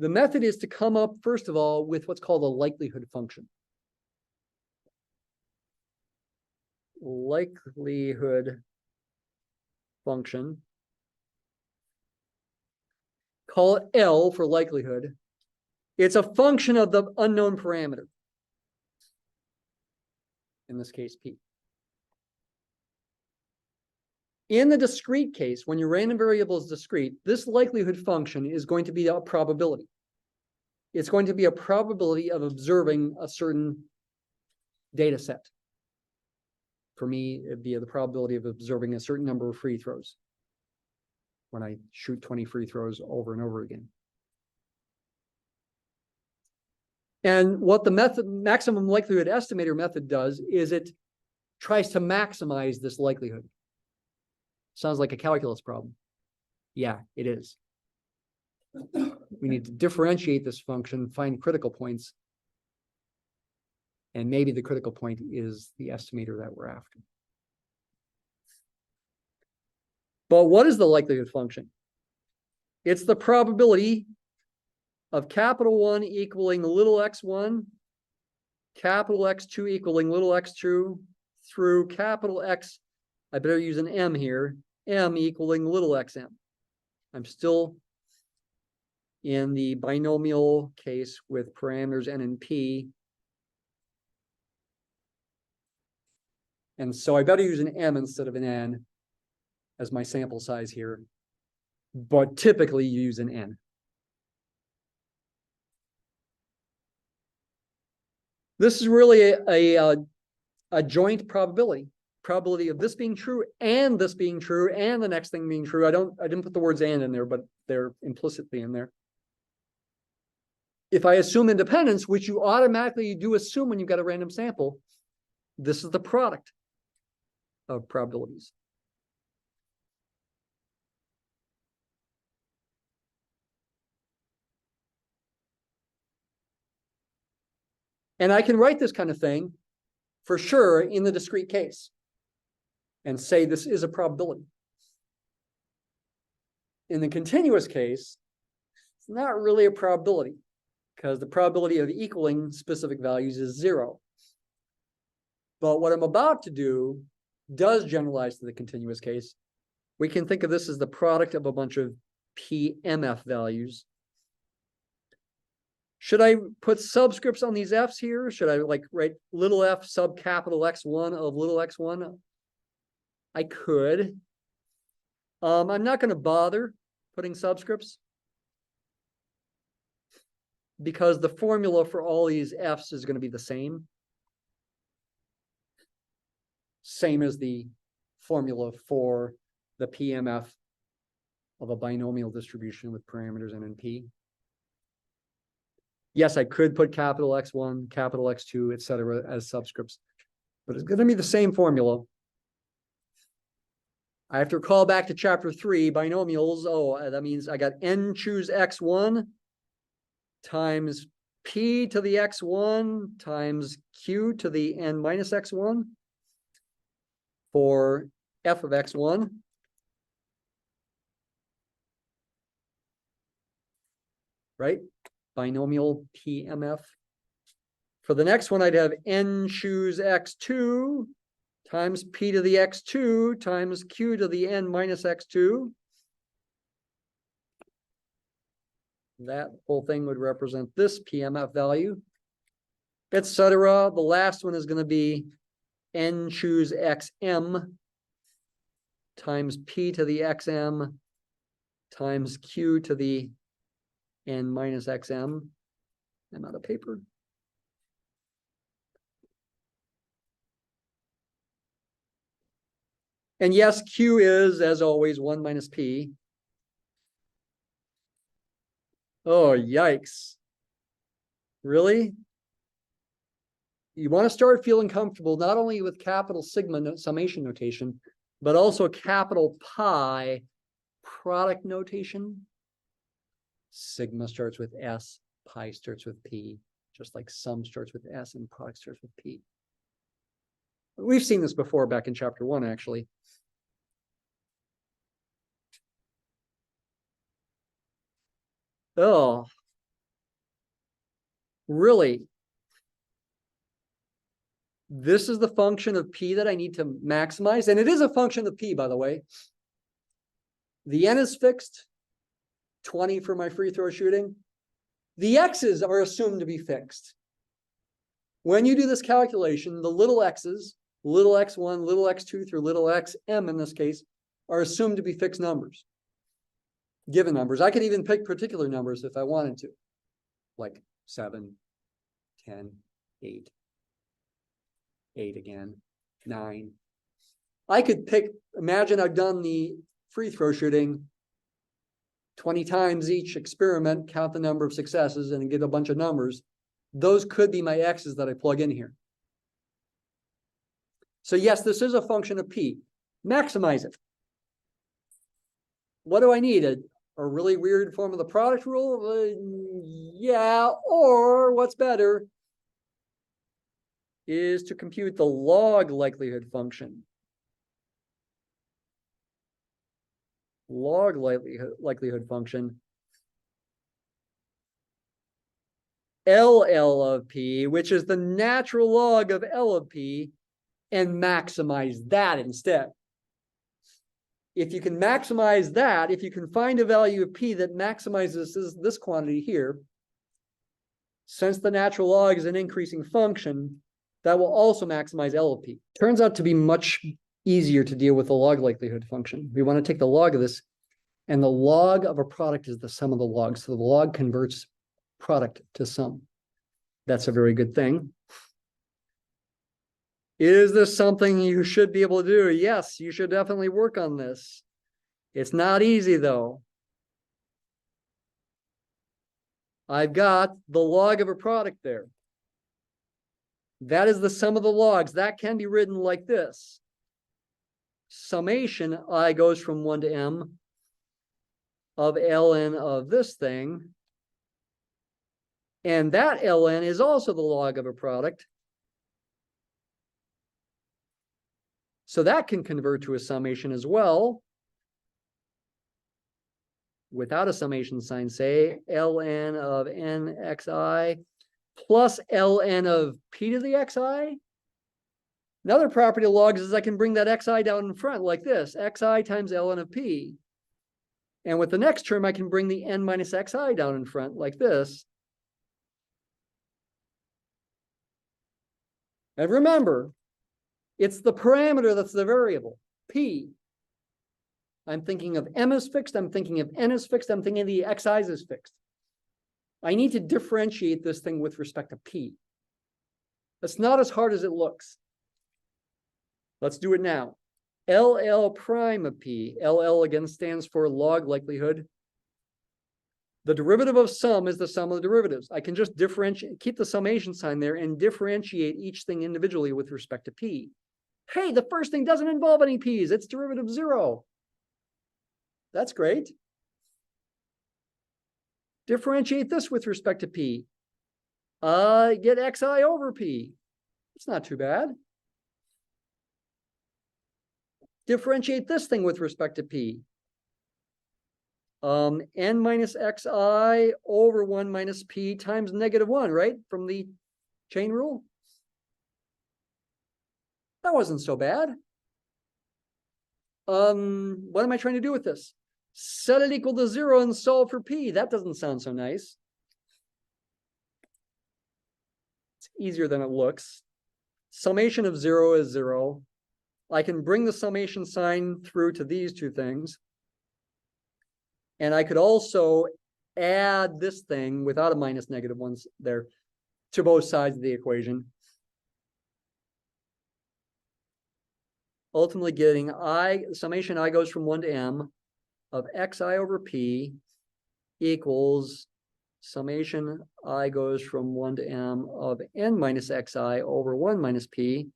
The method is to come up, first of all, with what's called a likelihood function. Likelihood function. Call it L for likelihood. It's a function of the unknown parameter. In this case, P. In the discrete case, when your random variable is discrete, this likelihood function is going to be a probability. It's going to be a probability of observing a certain data set. For me, it'd be the probability of observing a certain number of free throws when I shoot 20 free throws over and over again. And what the maximum likelihood estimator method does is it tries to maximize this likelihood. Sounds like a calculus problem. Yeah, it is. We need to differentiate this function, find critical points, and maybe the critical point is the estimator that we're after. But what is the likelihood function? It's the probability of capital 1 equaling little x1, capital X2 equaling little x2, through capital X, I better use an M here, M equaling little xm. I'm still in the binomial case with parameters n and p. And so I better use an M instead of an N as my sample size here. But typically you use an N. This is really a joint probability. Probability of this being true and this being true and the next thing being true. I didn't put the words and in there, but they're implicitly in there. If I assume independence, which you automatically do assume when you've got a random sample, this is the product of probabilities. And I can write this kind of thing for sure in the discrete case and say this is a probability. In the continuous case, it's not really a probability because the probability of equaling specific values is 0. But what I'm about to do does generalize to the continuous case. We can think of this as the product of a bunch of PMF values. Should I put subscripts on these F's here? Should I like write little f sub capital X1 of little x1? I could. I'm not going to bother putting subscripts because the formula for all these F's is going to be the same. Same as the formula for the PMF of a binomial distribution with parameters n and p. Yes, I could put capital X1, capital X2, etc. as subscripts, but it's going to be the same formula. I have to recall back to chapter 3, binomials. Oh, that means I got n choose x1 times p to the x1 times q to the n minus x1 for f of x1. Right? Binomial PMF. For the next one, I'd have n choose x2 times p to the x2 times q to the n minus x2. That whole thing would represent this PMF value, etc. The last one is going to be n choose xm times p to the xm times q to the n minus xm. I'm out of paper. And yes, q is, as always, 1 minus p. Oh, yikes. Really? You want to start feeling comfortable not only with capital sigma summation notation, but also capital pi product notation. Sigma starts with S, pi starts with P, just like sum starts with S and product starts with P. We've seen this before back in chapter 1, actually. Oh, Really? This is the function of P that I need to maximize. And it is a function of P, by the way. The N is fixed, 20 for my free throw shooting. The X's are assumed to be fixed. When you do this calculation, the little x's, little x1, little x2 through little xm in this case, are assumed to be fixed numbers, given numbers. I could even pick particular numbers if I wanted to, like 7, 10, 8, 8 again, 9. I could pick, imagine I've done the free throw shooting 20 times each experiment, count the number of successes, and get a bunch of numbers. Those could be my x's that I plug in here. So yes, this is a function of P. Maximize it. What do I need? A really weird form of the product rule? Yeah, or what's better is to compute the log likelihood function. Log likelihood function. LL of P, which is the natural log of L of P, and maximize that instead. If you can maximize that, if you can find a value of P that maximizes this quantity here, since the natural log is an increasing function, that will also maximize L of P. Turns out to be much easier to deal with the log likelihood function. We want to take the log of this, and the log of a product is the sum of the logs. So the log converts product to sum. That's a very good thing. Is this something you should be able to do? Yes, you should definitely work on this. It's not easy though. I've got the log of a product there. That is the sum of the logs. That can be written like this. Summation I goes from 1 to m of ln of this thing. And that ln is also the log of a product. So that can convert to a summation as well. Without a summation sign, say ln of nxi plus ln of p to the xi. Another property of logs is I can bring that xi down in front like this, xi times ln of p. And with the next term, I can bring the n minus xi down in front like this. And remember, it's the parameter that's the variable, p. I'm thinking of m is fixed, I'm thinking of n is fixed, I'm thinking of the xi's is fixed. I need to differentiate this thing with respect to p. That's not as hard as it looks. Let's do it now. LL prime of p. LL again stands for log likelihood. The derivative of sum is the sum of the derivatives. I can just differentiate, keep the summation sign there and differentiate each thing individually with respect to p. Hey, the first thing doesn't involve any p's. It's derivative 0. That's great. Differentiate this with respect to p. Get xi over p. It's not too bad. Differentiate this thing with respect to p. N minus xi over 1 minus p times -1, right? From the chain rule. That wasn't so bad. What am I trying to do with this? Set it equal to 0 and solve for p. That doesn't sound so nice. It's easier than it looks. Summation of 0 is 0. I can bring the summation sign through to these two things. And I could also add this thing without a minus -1 there to both sides of the equation. Ultimately getting summation I goes from 1 to m of xi over p equals summation I goes from 1 to m of n minus xi over 1 minus p.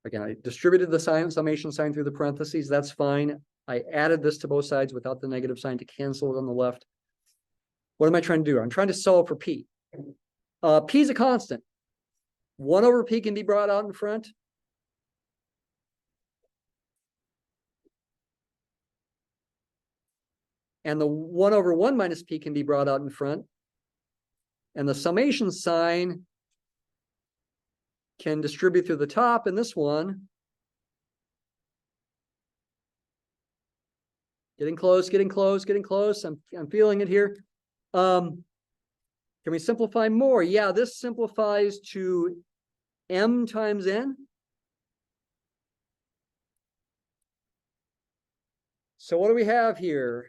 Again, I distributed the summation sign through the parentheses. That's fine. I added this to both sides without the negative sign to cancel it on the left. What am I trying to do? I'm trying to solve for p. P is a constant. 1 over p can be brought out in front. And the 1 over 1 minus p can be brought out in front. And the summation sign can distribute through the top in this one. Getting close, getting close, getting close. I'm feeling it here. Can we simplify more? Yeah, this simplifies to m times n. So what do we have here?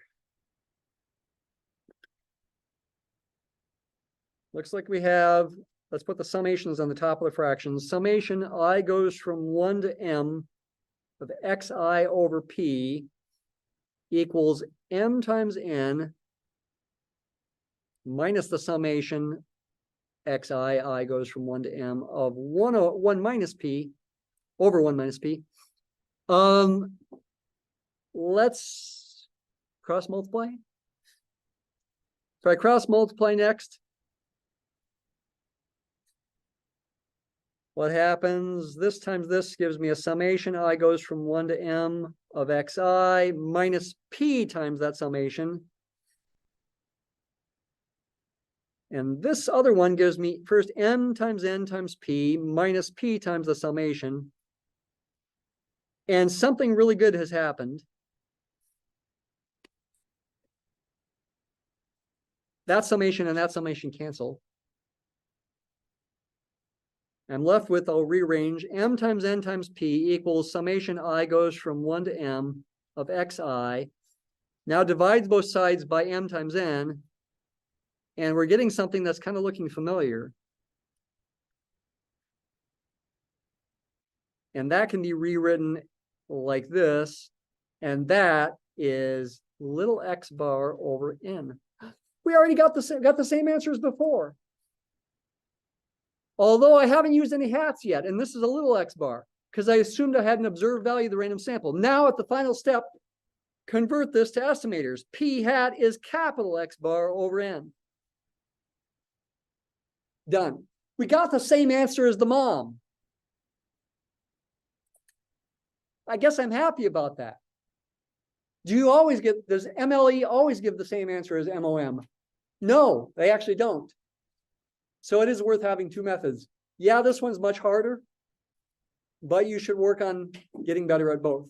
Looks like we have, let's put the summations on the top of the fractions. Summation I goes from 1 to m of xi over p equals m times n minus the summation xi, I goes from 1 to m of 1 minus p over 1 minus p. Let's cross multiply. If I cross multiply next, what happens? This times this gives me a summation. I goes from 1 to m of xi minus p times that summation. And this other one gives me first m times n times p minus p times the summation. And something really good has happened. That summation and that summation cancel. I'm left with, I'll rearrange, m times n times p equals summation I goes from 1 to m of xi. Now divides both sides by m times n. And we're getting something that's kind of looking familiar. And that can be rewritten like this. And that is little x bar over n. We already got the same answers before. Although I haven't used any hats yet, and this is a little x bar, because I assumed I had an observed value of the random sample. Now at the final step, convert this to estimators. P hat is capital X bar over n. Done. We got the same answer as the mom. I guess I'm happy about that. Do you always get, does M.L.E. always give the same answer as MOM? No, they actually don't. So it is worth having two methods. Yeah, this one's much harder, but you should work on getting better at both.